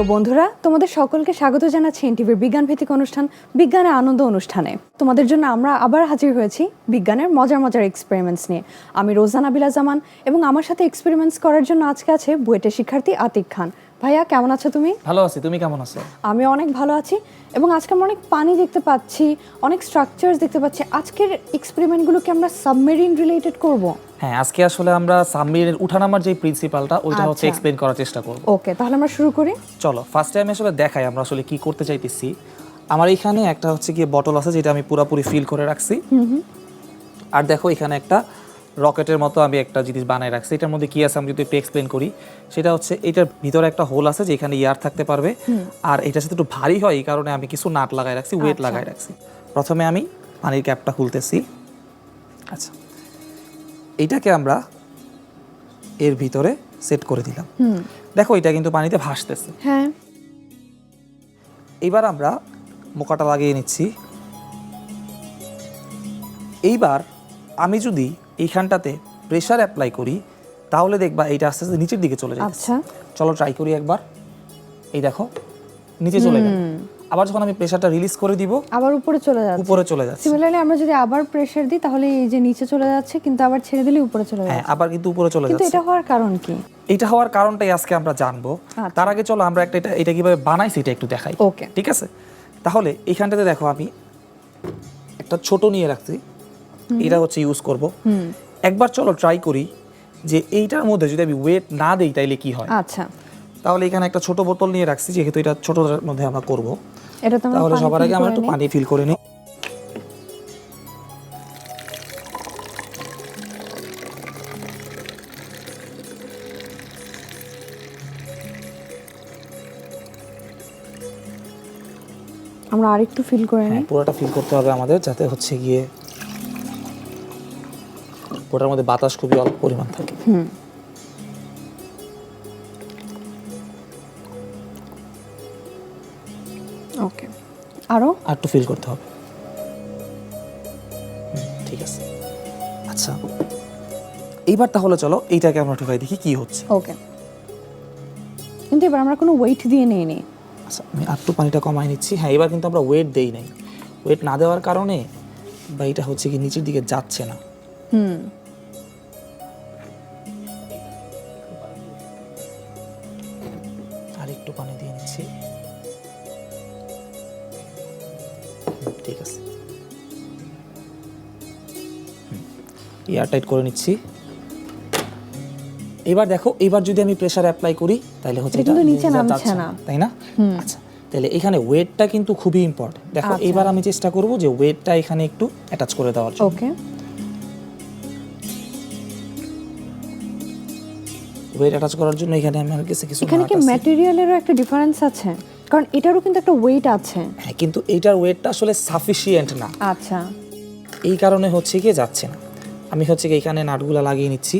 প্রিয় বন্ধুরা, তোমাদের সকলকে স্বাগত জানাচ্ছি এনটিভির বিজ্ঞান ভিত্তিক অনুষ্ঠান বিজ্ঞানের আনন্দ অনুষ্ঠানে। তোমাদের জন্য আমরা আবার হাজির হয়েছি বিজ্ঞানের মজার মজার এক্সপেরিমেন্টস নিয়ে। আমি রোজানা বিলা জামান এবং আমার সাথে এক্সপেরিমেন্টস করার জন্য আজকে আছে বুয়েটের শিক্ষার্থী আতিক খান। ভাইয়া, কেমন আছো তুমি? ভালো আছি, তুমি কেমন আছো? আমি অনেক ভালো আছি এবং আজকে আমরা অনেক পানি দেখতে পাচ্ছি, অনেক স্ট্রাকচারস দেখতে পাচ্ছি। আজকের এক্সপেরিমেন্টগুলোকে আমরা সাবমেরিন রিলেটেড করব। হ্যাঁ, আজকে আসলে আমরা সাবমেরিনের উঠানামার যে প্রিন্সিপালটা ওইটা হচ্ছে এক্সপ্লেইন করার চেষ্টা করব। ওকে, তাহলে আমরা শুরু করি। চলো, ফার্স্টে আমি আসলে দেখাই আমরা আসলে কি করতে চাইতেছি। আমার এখানে একটা হচ্ছে গিয়ে বটল আছে যেটা আমি পুরোপুরি ফিল করে রাখছি। আর দেখো এখানে একটা রকেটের মতো আমি একটা জিনিস বানাই রাখছি। এটার মধ্যে কি আছে আমি যদি একটু এক্সপ্লেন করি, সেটা হচ্ছে এটার ভিতরে একটা হোল আছে যেখানে এয়ার থাকতে পারবে। আর এটার সাথে একটু ভারী হয়, এই কারণে আমি কিছু নাট লাগাই রাখছি, ওয়েট লাগাই রাখছি। প্রথমে আমি পানির ক্যাপটা খুলতেছি। আচ্ছা, এইটাকে আমরা এর ভিতরে সেট করে দিলাম। দেখো এটা কিন্তু পানিতে ভাসতেছে। হ্যাঁ, এইবার আমরা মোকাটা লাগিয়ে নিচ্ছি। এইবার আমি যদি এইখানটাতে প্রেসার অ্যাপ্লাই করি তাহলে দেখবা এইটা আস্তে আস্তে নিচের দিকে চলে যাচ্ছে। আচ্ছা, চলো ট্রাই করি একবার। এই দেখো নিচে চলে গেল। আবার যখন আমি প্রেসারটা রিলিজ করে দিব আবার উপরে চলে যাচ্ছে। উপরে চলে যাচ্ছে। সিমিলারলি আমরা যদি আবার প্রেসার দিই তাহলে এই যে নিচে চলে যাচ্ছে, কিন্তু আবার ছেড়ে দিলে উপরে চলে হ্যাঁ, যাচ্ছে। আবার কিন্তু উপরে চলে কিন্তু যাচ্ছে। এটা হওয়ার কারণ কি? এটা হওয়ার কারণটাই আজকে আমরা জানবো। তার আগে চলো আমরা এটা কিভাবে বানাইছি এটা একটু দেখাই। ওকে, ঠিক আছে, তাহলে এইখানটাতে দেখো আমি একটা ছোট নিয়ে রাখছি, এটা হচ্ছে ইউজ করব। একবার চলো ট্রাই করি যে এইটার মধ্যে যদি আমি ওয়েট না দেই তাইলে কি হয়। আচ্ছা, তাহলে এখানে একটা ছোট বোতল নিয়ে রাখছি, যেহেতু এটা ছোটটার মধ্যে আমরা করব। এটা তো তাহলে সবার আগে আমরা একটু পানি ফিল করে নিই। আমরা আরেকটু ফিল করে নিই। পুরোটা ফিল করতে হবে আমাদের, যাতে হচ্ছে গিয়ে ওটার মধ্যে বাতাস খুবই অল্প পরিমাণ থাকে। ওকে, আরো একটু ফিল করতে হবে। ঠিক আছে, আচ্ছা এইবার তাহলে চলো এইটাকে আমরা ঢুকাই দেখি কি হচ্ছে। ওকে, কিন্তু এবার আমরা কোনো ওয়েট দিয়ে নেই নি। আচ্ছা, আমি একটু পানিটা কমাই নিচ্ছি। হ্যাঁ, এবার কিন্তু আমরা ওয়েট দেই নাই। ওয়েট না দেওয়ার কারণে বা এটা হচ্ছে কি নিচের দিকে যাচ্ছে না। আর একটু পানি দিয়ে নিচ্ছি। ঠিক আছে, এয়ার টাইট করে নিচ্ছি। এবার দেখো, এবার যদি আমি প্রেসার অ্যাপ্লাই করি তাহলে হচ্ছে এটা নিচে নামছে না, তাই না? আচ্ছা, তাহলে এখানে ওয়েটটা কিন্তু খুবই ইম্পর্টেন্ট। দেখো এবার আমি চেষ্টা করব যে ওয়েটটা এখানে একটু অ্যাটাচ করে দেওয়ার জন্য। ওকে, ওয়েট অ্যাটাচ করার জন্য এখানে আমার কাছে কিছু এখানে কি ম্যাটেরিয়ালেরও একটা ডিফারেন্স আছে? কারণ এটারও কিন্তু একটা ওয়েট আছে। হ্যাঁ, কিন্তু এইটার ওয়েটটা আসলে সাফিসিয়েন্ট না। আচ্ছা, এই কারণে হচ্ছে কি যাচ্ছে না। আমি হচ্ছে কি এখানে নাটগুলো লাগিয়ে নিচ্ছি।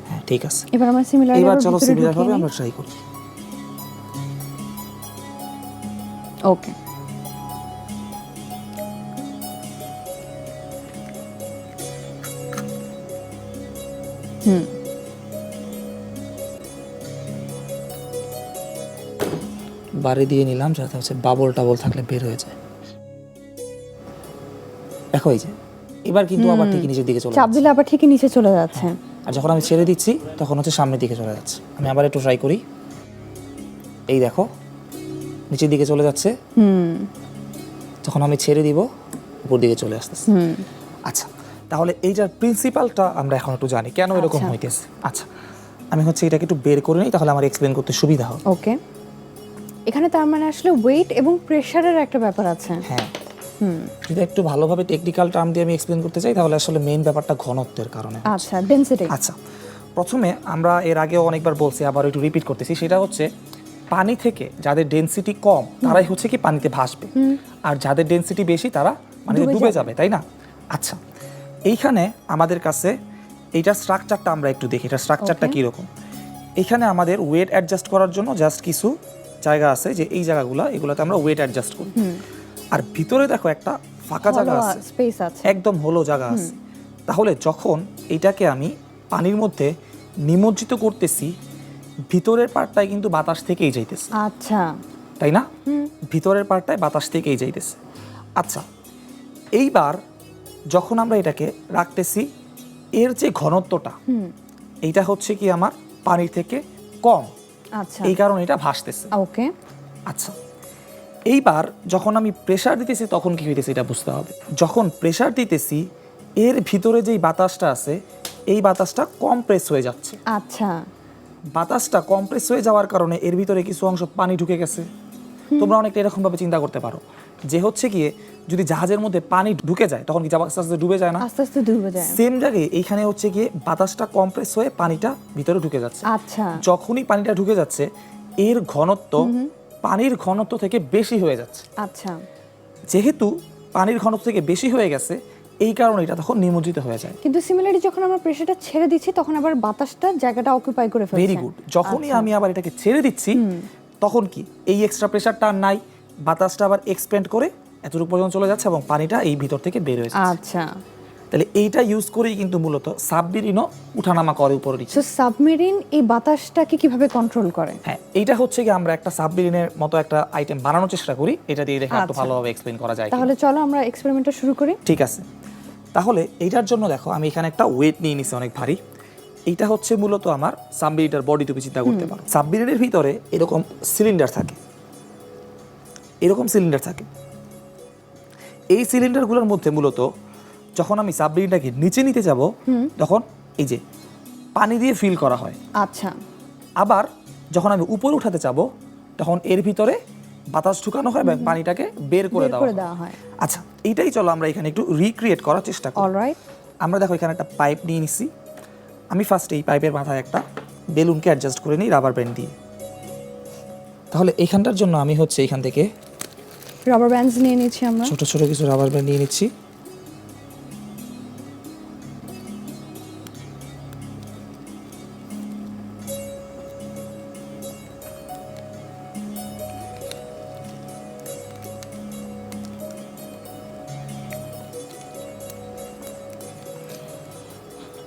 হ্যাঁ, ঠিক আছে। এবার আমরা সিমিলারলি এবার চলো সিমিলার ভাবে আমরা ট্রাই করি। ওকে, বাড়ি দিয়ে নিলাম যাতে হচ্ছে বাবল টাবল থাকলে বের হয়ে যায়। দেখো এই যে এবার কিন্তু আবার ঠিক নিচের দিকে চলে চাপ যাচ্ছে। দিলে আবার ঠিকই নিচে চলে যাচ্ছে। আর যখন আমি ছেড়ে দিচ্ছি তখন হচ্ছে সামনের দিকে চলে যাচ্ছে। আমি আবার একটু ট্রাই করি। এই দেখো নিচের দিকে চলে যাচ্ছে। যখন আমি ছেড়ে দিব উপর দিকে চলে আসতেছে। আচ্ছা, তাহলে এইটার প্রিন্সিপালটা আমরা এখন একটু জানি কেন এরকম হইতেছে। আচ্ছা, আমি হচ্ছে এটাকে একটু বের করে নিই, তাহলে আমার এক্সপ্লেন করতে সুবিধা হবে। ওকে, এখানে তার মানে আসলে ওয়েট এবং প্রেসারের একটা ব্যাপার আছে। হ্যাঁ, যদি একটু ভালোভাবে টেকনিক্যাল টার্ম দিয়ে আমি এক্সপ্লেন করতে চাই তাহলে আসলে মেইন ব্যাপারটা ঘনত্বের কারণে। আচ্ছা, ডেনসিটি। আচ্ছা, প্রথমে আমরা এর আগেও অনেকবার বলছি, আবার একটু রিপিট করতেছি, সেটা হচ্ছে পানি থেকে যাদের ডেনসিটি কম তারাই হচ্ছে কি পানিতে ভাসবে, আর যাদের ডেনসিটি বেশি তারা পানিতে ডুবে যাবে, তাই না? আচ্ছা, এইখানে আমাদের কাছে এইটার স্ট্রাকচারটা আমরা একটু দেখি, এটা স্ট্রাকচারটা কীরকম। এখানে আমাদের ওয়েট অ্যাডজাস্ট করার জন্য জাস্ট কিছু জায়গা আছে যে এই জায়গাগুলো এগুলোতে আমরা ওয়েট অ্যাডজাস্ট করি। আর ভিতরে দেখো একটা ফাঁকা জায়গা আছে, স্পেস আছে, একদম হলো জায়গা আছে। তাহলে যখন এটাকে আমি পানির মধ্যে নিমজ্জিত করতেছি, ভিতরের পার্টটায় কিন্তু বাতাস থেকেই যাইতেছে, আচ্ছা তাই না? ভিতরের পার্টটায় বাতাস থেকেই যাইতেছে। আচ্ছা, এইবার যখন আমরা এটাকে রাখতেছি, এর যে ঘনত্বটা এইটা হচ্ছে কি আমার পানির থেকে কম, আচ্ছা এই কারণে এটা ভাসতেছে। ওকে, আচ্ছা, এইবার যখন আমি প্রেসার দিতেছি তখন কি হইতেছে এটা বুঝতে হবে। যখন প্রেসার দিতেছি এর ভিতরে যেই বাতাসটা আছে এই বাতাসটা কমপ্রেস হয়ে যাচ্ছে। আচ্ছা বাতাসটা কমপ্রেস হয়ে যাওয়ার কারণে এর ভিতরে কিছু অংশ পানি ঢুকে গেছে। তোমরা অনেকটা এরকম ভাবে চিন্তা করতে পারো যে হচ্ছে গিয়ে যদি জাহাজের মধ্যে পানি ঢুকে যায় তখন কি জাহাজ আস্তে আস্তে ডুবে যায় না? আস্তে আস্তে ডুবে যায়। সেম জায়গায় এইখানে হচ্ছে গিয়ে বাতাসটা কমপ্রেস হয়ে পানিটা ভিতরে ঢুকে যাচ্ছে। আচ্ছা যখনই পানিটা ঢুকে যাচ্ছে এর ঘনত্ব পানির ঘনত্ব থেকে বেশি হয়ে যাচ্ছে। আচ্ছা যেহেতু পানির ঘনত্ব থেকে বেশি হয়ে গেছে এই কারণে এটা তখন নিমজ্জিত হয়ে যায়। কিন্তু সিমিলারলি যখন আমরা প্রেসারটা ছেড়ে দিচ্ছি তখন আবার বাতাসটা জায়গাটা অকুপাই করে ফেলছে। Very good. যখনই আমি আবার এটাকে ছেড়ে দিচ্ছি তখন কি এই এক্সট্রা প্রেসারটা আর নাই, বাতাসটা আবার এক্সপ্যান্ড করে এতটুকু পর্যন্ত চলে যাচ্ছে এবং পানিটা এই ভিতর থেকে বের হয়ে যাচ্ছে। আচ্ছা, তাহলে এইটা ইউজ করেই কিন্তু মূলত সাবমেরিনও উঠানামা করে উপরে নিচে। সো সাবমেরিন এই বাতাসটাকে কিভাবে কন্ট্রোল করে? হ্যাঁ, এইটা হচ্ছে কি আমরা একটা সাবমেরিনের মতো একটা আইটেম বানানোর চেষ্টা করি, এটা দিয়ে দেখে একটু ভালোভাবে এক্সপ্লেইন করা যায়। তাহলে চলো আমরা এক্সপেরিমেন্টটা শুরু করি। ঠিক আছে, তাহলে এইটার জন্য দেখো আমি এখানে একটা ওয়েট নিয়ে নিছি অনেক ভারী। এইটা হচ্ছে মূলত আমার সাবমেরিনের বডি, তুমি চিন্তা করতে পারো সাবমেরিনের ভিতরে এরকম সিলিন্ডার থাকে, এরকম সিলিন্ডার থাকে। এই সিলিন্ডারগুলোর মধ্যে মূলত যখন আমি সাবমেরিনটাকে নিচে নিতে যাব তখন এই যে পানি দিয়ে ফিল করা হয়। আচ্ছা, আবার যখন আমি উপরে উঠাতে যাব তখন এর ভিতরে বাতাস ঢুকানো হয় এবং পানিটাকে বের করে দেওয়া হয়। আচ্ছা, এইটাই চলো আমরা এখানে একটু রিক্রিয়েট করার চেষ্টা করি। অলরাইট, আমরা দেখো এখানে একটা পাইপ নিয়ে নিছি। আমি ফার্স্ট এই পাইপের মাথায় একটা বেলুনকে অ্যাডজাস্ট করে নিই রাবার ব্যান্ড দিয়ে। তাহলে এইখানটার জন্য আমি হচ্ছে এখান থেকে রাবার ব্যান্ডস নিয়ে নিচ্ছি আমরা। ছোট ছোট কিছু রাবার ব্যান্ড নিয়ে নিচ্ছি।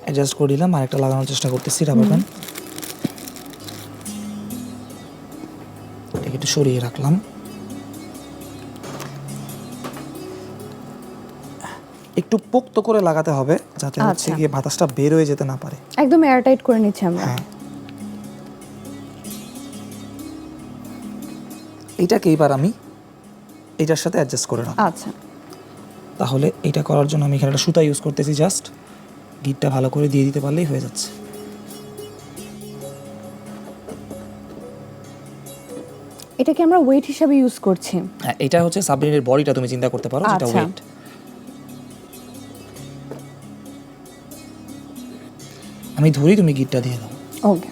অ্যাডজাস্ট করে দিলাম, আর একটা লাগানোর চেষ্টা করতেছি রাবার ব্যান্ড। এটাকে একটু সরিয়ে রাখলাম। একটু পোক্ত করে লাগাতে হবে যাতে হচ্ছে গিয়ে বাতাসটা বের হয়ে যেতে না পারে। একদম এয়ারটাইট করে নিচ্ছি আমরা। হ্যাঁ, এইটাকে এবার আমি এটার সাথে অ্যাডজাস্ট করে রাখব। আচ্ছা, তাহলে এটা করার জন্য আমি এখানে একটা সুতা ইউজ করতেছি, জাস্ট গিটটা ভালো করে দিয়ে দিতে পারলেই হয়ে যাচ্ছে। এটাকে আমরা ওয়েট হিসেবে ইউজ করছি। হ্যাঁ, এটা হচ্ছে সাবমেরিনের বডিটা, তুমি চিন্তা করতে পারো যেটা ওয়েট। আমি ধরি, তুমি গিটটা দিয়ে দাও। ওকে,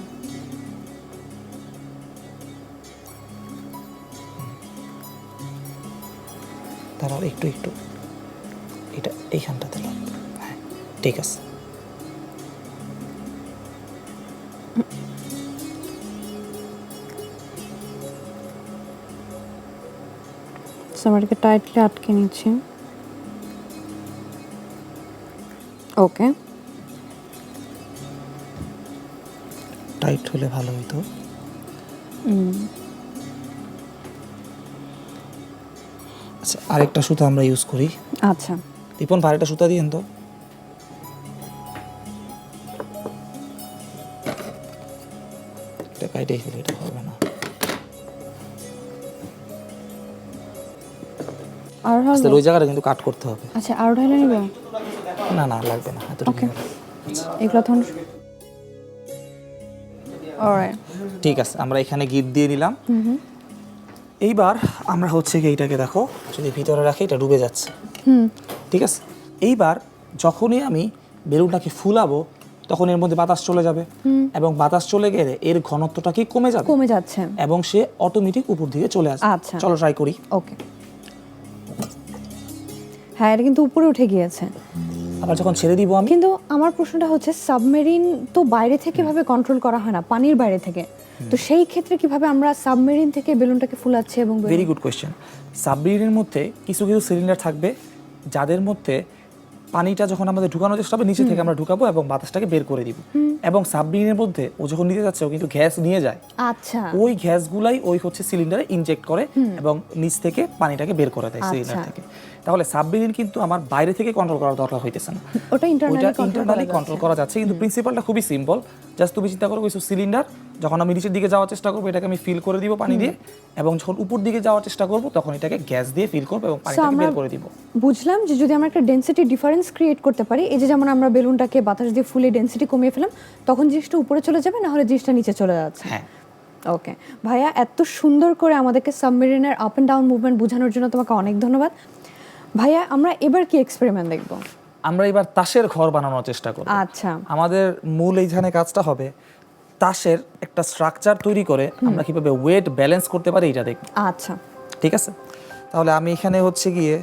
তারাও একটু একটু এটা এইখানটাতে লাগবে। হ্যাঁ, ঠিক আছে। আমরা এটাকে টাইটলি আটকে নিচ্ছি। ওকে, টাইট হলে ভালো হতো। আচ্ছা, আরেকটা সুতা আমরা ইউজ করি। আচ্ছা, দীপন ভাড়াটা সুতা দিয়েন তো। এটা কাইটেই ফেলে, এটা হবে না। আর আচ্ছা, হবে। ওই জায়গাটা কিন্তু কাট করতে হবে। আচ্ছা, আর ঢালে নিব? না না, লাগবে না এতটুকু। ওকে, এগুলো তখন অলরাইট। ঠিক আছে, আমরা এখানে গিট দিয়ে নিলাম। এইবার আমরা হচ্ছে কি এইটাকে দেখো, যদি ভিতরে রাখি এটা ডুবে যাচ্ছে। ঠিক আছে, এইবার যখনই আমি বেলুনটাকে ফুলাবো তখন এর মধ্যে বাতাস চলে যাবে এবং বাতাস চলে গেলে এর ঘনত্বটা কি কমে যাবে, কমে যাচ্ছে এবং সে অটোমেটিক উপর দিকে চলে আসবে। আচ্ছা, চলো ট্রাই করি। ওকে। হ্যাঁ, এটা কিন্তু উপরে উঠে গিয়েছে। আবার যখন ছেড়ে দিব আমি, কিন্তু আমার প্রশ্নটা হচ্ছে সাবমেরিন তো বাইরে থেকে ভাবে কন্ট্রোল করা হয় না, পানির বাইরে থেকে। তো সেই ক্ষেত্রে কিভাবে আমরা সাবমেরিন থেকে বেলুনটাকে ফুলাচ্ছি এবং ভেরি গুড কোয়েশ্চেন। সাবমেরিনের মধ্যে কিছু কিছু সিলিন্ডার থাকবে যাদের মধ্যে পানিটা যখন আমাদের ঢুকানোর চেষ্টা হবে নিচে থেকে আমরা ঢুকাবো এবং বাতাসটাকে বের করে দিব, এবং সাবমেরিনের মধ্যে ও যখন নিতে যাচ্ছে ও কিন্তু গ্যাস নিয়ে যায়, আচ্ছা ওই গ্যাসগুলাই ওই হচ্ছে সিলিন্ডারে ইনজেক্ট করে এবং নিচ থেকে পানিটাকে বের করে দেয় সিলিন্ডার থেকে। তাহলে সাবমেরিন কিন্তু আমার বাইরে থেকে কন্ট্রোল করার দরকার হইতেছে না, ওটা ইন্টারনালি কন্ট্রোল করা যাচ্ছে। কিন্তু প্রিন্সিপালটা খুবই সিম্পল। জাস্ট তুমি চিন্তা করো কিছু সিলিন্ডার, যখন আমি নিচের দিকে যাওয়ার চেষ্টা করবো এটাকে আমি ফিল করে দিব পানি দিয়ে, এবং যখন উপর দিকে যাওয়ার চেষ্টা করবো তখন এটাকে গ্যাস দিয়ে ফিল করবো এবং পানিটাকে বের করে দিব। বুঝলাম যে যদি আমরা একটা ডেনসিটি ডিফারেন্স ক্রিয়েট করতে পারি, এই যে যেমন আমরা বেলুনটাকে বাতাস দিয়ে ফুলে ডেনসিটি কমিয়ে ফেলাম, তখন জিনিসটা উপরে চলে যাবে, না হলে জিনিসটা নিচে চলে যাচ্ছে। হ্যাঁ ওকে ভাইয়া, এত সুন্দর করে আমাদেরকে সাবমেরিনের আপ এন্ড ডাউন মুভমেন্ট বোঝানোর জন্য তোমাকে অনেক ধন্যবাদ। ভাইয়া, আমরা এবার কি এক্সপেরিমেন্ট দেখব? আমরা এবার তাসের ঘর বানানোর চেষ্টা করব। আচ্ছা, আমাদের মূল এইখানে কাজটা হবে তাসের একটা স্ট্রাকচার তৈরি করে আমরা কিভাবে ওয়েট ব্যালেন্স করতে পারি এটা দেখব। আচ্ছা ঠিক আছে, তাহলে আমি এখানে হচ্ছে গিয়ে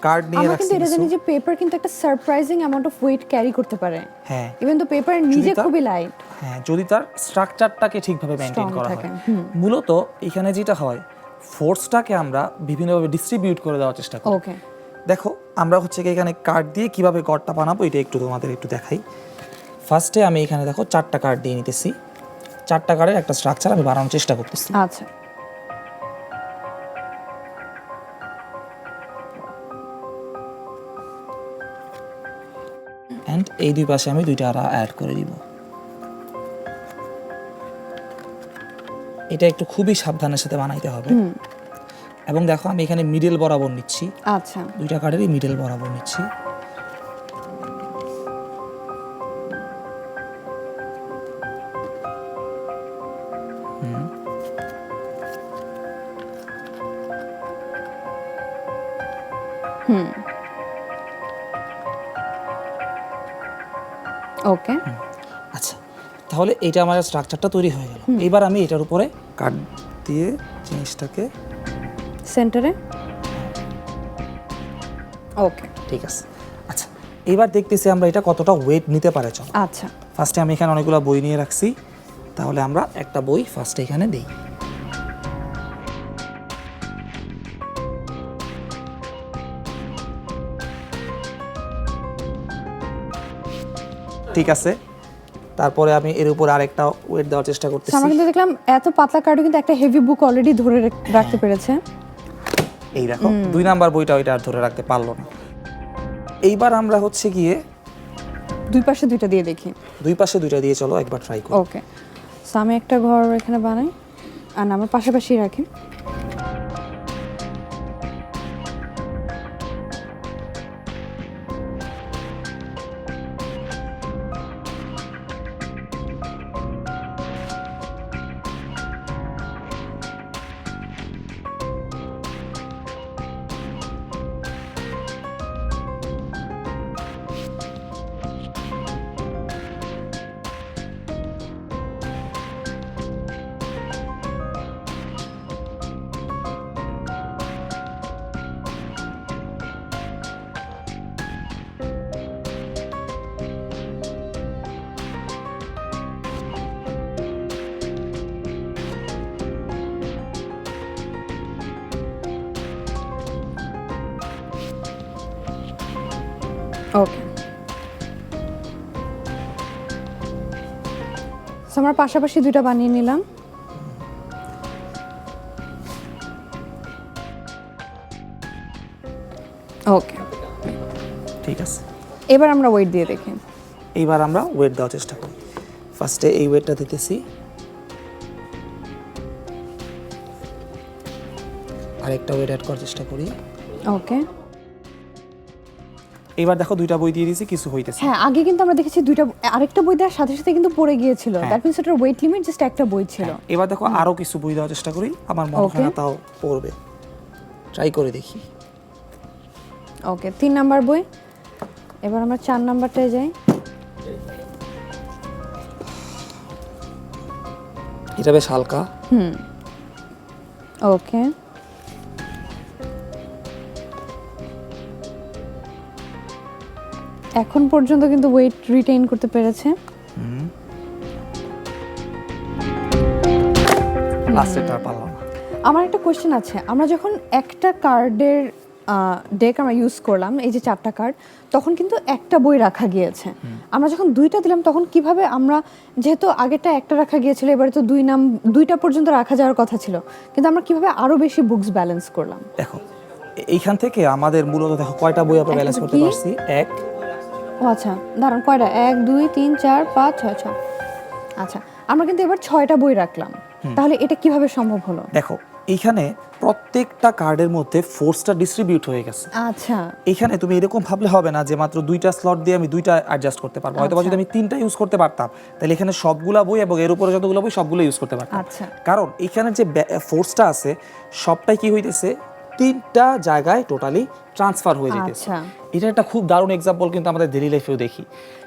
কার্ড নিয়ে আমরা রাখছি। কিন্তু এটা জানি যে পেপার কিন্তু একটা surprising amount of wait carry করতে পারে। হ্যাঁ, ইভেন তো পেপার নিজে খুবই লাইট। হ্যাঁ, যদি তার স্ট্রাকচারটাকে ঠিকভাবে মেইনটেইন করা হয়। মূলত এখানে যেটা হয়, ফোর্সটাকে আমরা বিভিন্নভাবে ডিস্ট্রিবিউট করে দেওয়ার চেষ্টা করি। ওকে, দেখো আমরা হচ্ছে কি এখানে কার্ড দিয়ে কিভাবে গড়টা বানাবো এটা একটু তোমাদের একটু দেখাই। ফার্স্টে আমি এখানে দেখো 4টা কার্ড দিয়ে নিতেছি, 4টা কার্ডের একটা স্ট্রাকচার আমি বানানোর চেষ্টা করতেছি। আচ্ছা এন্ড এই দুই পাশে আমি 2টা আর অ্যাড করে দিব। এটা একটু খুবই সাবধানের সাথে বানাইতে হবে। এবং দেখো আমি এখানে মিডল বরাবর নিচ্ছি। আচ্ছা, 2টা কার্ডেরই মিডল বরাবর নিচ্ছি। ওকে, আচ্ছা, তাহলে এটা আমার স্ট্রাকচারটা তৈরি হয়ে গেল। এবার আমি এটার উপরে কার্ড দিয়ে জিনিসটাকে সেন্টারে। ওকে, ঠিক আছে। আচ্ছা, এবার দেখতেছি আমরা এটা কতটা ওয়েট নিতে পারে। চলো আচ্ছা, ফার্স্টে আমি এখানে অনেকগুলো বই নিয়ে রাখছি, তাহলে আমরা একটা বই ফার্স্টে এখানে দিই। ঠিক আছে, তারপরে আমি এর উপর আরেকটা ওয়েট দেওয়ার চেষ্টা করতেছি। আমরা কিন্তু দেখলাম এত পাতলা কার্ডও কিন্তু একটা হেভি বুক অলরেডি ধরে রাখতে পেরেছে। এই দেখো 2 নাম্বার বইটা ওইটা আর ধরে রাখতে পারলো না। এইবার আমরা হচ্ছে গিয়ে দুই পাশে দুইটা দিয়ে দেখি। দুই পাশে 2টা দিয়ে চলো একবার ট্রাই করি। ওকে, সো আমি একটা ঘর এখানে বানাই আর আমার পাশাপাশি রাখি। ওকে, সো আমরা পাশাপাশি দুইটা বানিয়ে নিলাম। ওকে, ঠিক আছে, এবার আমরা ওয়েট দিয়ে দেখি। এইবার আমরা ওয়েট দেওয়ার চেষ্টা করি। ফার্স্টে এই ওয়েটটা দিতেছি, আরেকটা ওয়েট অ্যাড করার চেষ্টা করি। ওকে, এবার দেখো 2টা বই দিয়ে দিয়েছি, কিছু হইতেছে। হ্যাঁ, আগে কিন্তু আমরা দেখেছি দুইটা, আরেকটা বই দেওয়ার সাথে সাথে কিন্তু পড়ে গিয়েছিল। দ্যাট মিন্স এটার ওয়েট লিমিট জাস্ট একটা বই ছিল। এবার দেখো আরো কিছু বই দেওয়ার চেষ্টা করি, আমার মনে হয় না তাও পড়বে, ট্রাই করে দেখি। ওকে, 3 নাম্বার বই। এবার আমরা 4 নাম্বারটায় যাই। এটা বেশ হালকা। ওকে, এখন পর্যন্ত কিন্তু ওয়েট রিটেইন করতে পেরেছে। লাস্টেরটা আর পারলাম না। আমার একটা কোশ্চেন আছে, আমরা যখন একটা কার্ডের ডেক আমরা ইউজ করলাম, এই যে 4টা কার্ড, তখন কিন্তু একটা বই রাখা গিয়েছে। আমরা যখন 2টা দিলাম তখন কিভাবে আমরা, যেহেতু আগেরটা একটা রাখা গিয়েছিল, এবারে তো 2টা পর্যন্ত রাখা যাওয়ার কথা ছিল, কিন্তু আমরা কিভাবে আরো বেশি বুকস ব্যালেন্স করলাম? দেখো এইখান থেকে আমাদের মূলত দেখো কয়টা বই আমরা ব্যালেন্স করতে কি? পারছি। ও আচ্ছা, দাঁড়ান, কয়টা? 1 2 3 4 5 6 6। আচ্ছা, আমরা কিন্তু এবার 6টা বই রাখলাম, তাহলে এটা কিভাবে সম্ভব হলো? দেখো এইখানে প্রত্যেকটা কার্ডের মধ্যে ফোর্সটা ডিস্ট্রিবিউট হয়ে গেছে। আচ্ছা এখানে তুমি এরকম ভাবলে হবে না যে মাত্র 2টা স্লট দিয়ে আমি 2টা অ্যাডজাস্ট করতে পারবো। হয়তো যদি আমি 3টা ইউজ করতে পারতাম, তাহলে এখানে সবগুলা বই এবং এর উপরে যতগুলো বই সবগুলো ইউজ করতে পারতাম। আচ্ছা। কারণ এখানে যে ফোর্সটা আছে সবটাই কি হইতেছে 3টা জায়গায় টোটালি ট্রান্সফার হয়ে যেতেছে। আচ্ছা। এটা একটা খুব দারুণ এক্সাম্পল কিন্তু আমাদের ডেইলি লাইফেও দেখি।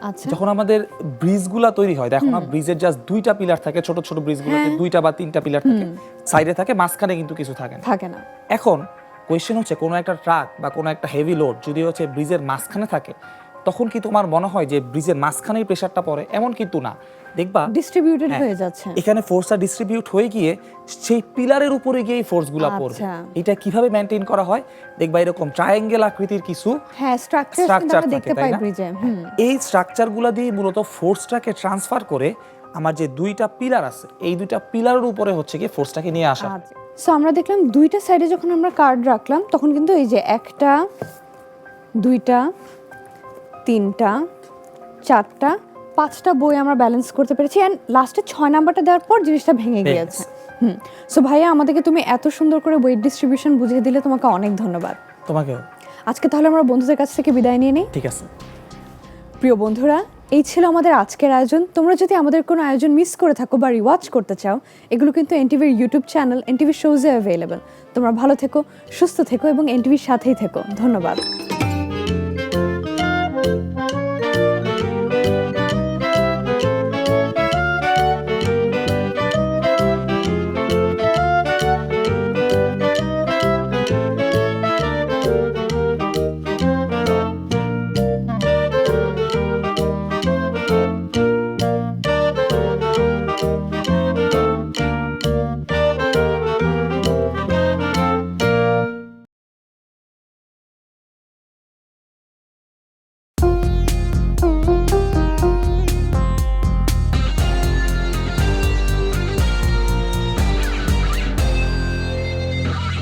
আচ্ছা, যখন আমাদের ব্রিজগুলা তৈরি হয়, দেখো না ব্রিজের জাস্ট 2টা পিলার থাকে, ছোট ছোট ব্রিজগুলোতে 2টা বা 3টা পিলার থাকে, সাইডে থাকে, মাঝখানে কিন্তু কিছু থাকে না। থাকে না। এখন কোয়েশ্চেন হচ্ছে কোনো একটা ট্রাক বা কোনো একটা হেভি লোড যদি হচ্ছে ব্রিজের মাঝখানে থাকে, তখন কি তোমার মনে হয় যে ব্রিজের মাঝখানেই প্রেসারটা পড়ে? এমন কিন্তু না, দেখবা ডিস্ট্রিবিউটেড হ্যাঁ, হয়ে যাচ্ছে। এখানে ফোর্সটা ডিস্ট্রিবিউট হয়ে গিয়ে সেই পিলারের উপরে গিয়ে ফোর্সগুলো পড়বে। আচ্ছা। এটা কিভাবে মেইনটেইন করা হয়? দেখবা এরকম ট্রায়াঙ্গেল আকৃতির কিছু হ্যাঁ, স্ট্রাকচার স্ট্রাকচার আমরা থাকে, দেখতে তাই পাই না? ব্রিজে। এই স্ট্রাকচারগুলো দিয়ে মূলত ফোর্সটাকে ট্রান্সফার করে আমার যে 2টা পিলার আছে, এই 2টা পিলারের উপরে হচ্ছে গিয়ে ফোর্সটাকে নিয়ে আসা। সো আমরা দেখলাম 2টা সাইডে যখন আমরা কার্ড রাখলাম, তখন কিন্তু এই যে 1টা 2টা 3টা 4টা 5টা বই আমরা ব্যালেন্স করতে পেরেছি, এন্ড লাস্টে 6 নাম্বারটা দেওয়ার পর জিনিসটা ভেঙে গিয়েছে। সো ভাইয়া, আমাদেরকে তুমি এত সুন্দর করে ওয়েট ডিস্ট্রিবিউশন বুঝিয়ে দিলে, তোমাকে অনেক ধন্যবাদ। তোমাকেও। আজকে তাহলে আমরা বন্ধুদের কাছ থেকে বিদায় নিয়ে নিই। ঠিক আছে। প্রিয় বন্ধুরা, এই ছিল আমাদের আজকের আয়োজন। তোমরা যদি আমাদের কোনো আয়োজন মিস করে থাকো বা রিওয়াচ করতে চাও, এগুলো কিন্তু এনটিভির ইউটিউব চ্যানেল এনটিভি শোজে অ্যাভেলেবল। তোমরা ভালো থেকো, সুস্থ থেকো এবং এনটিভির সাথেই থেকো। ধন্যবাদ।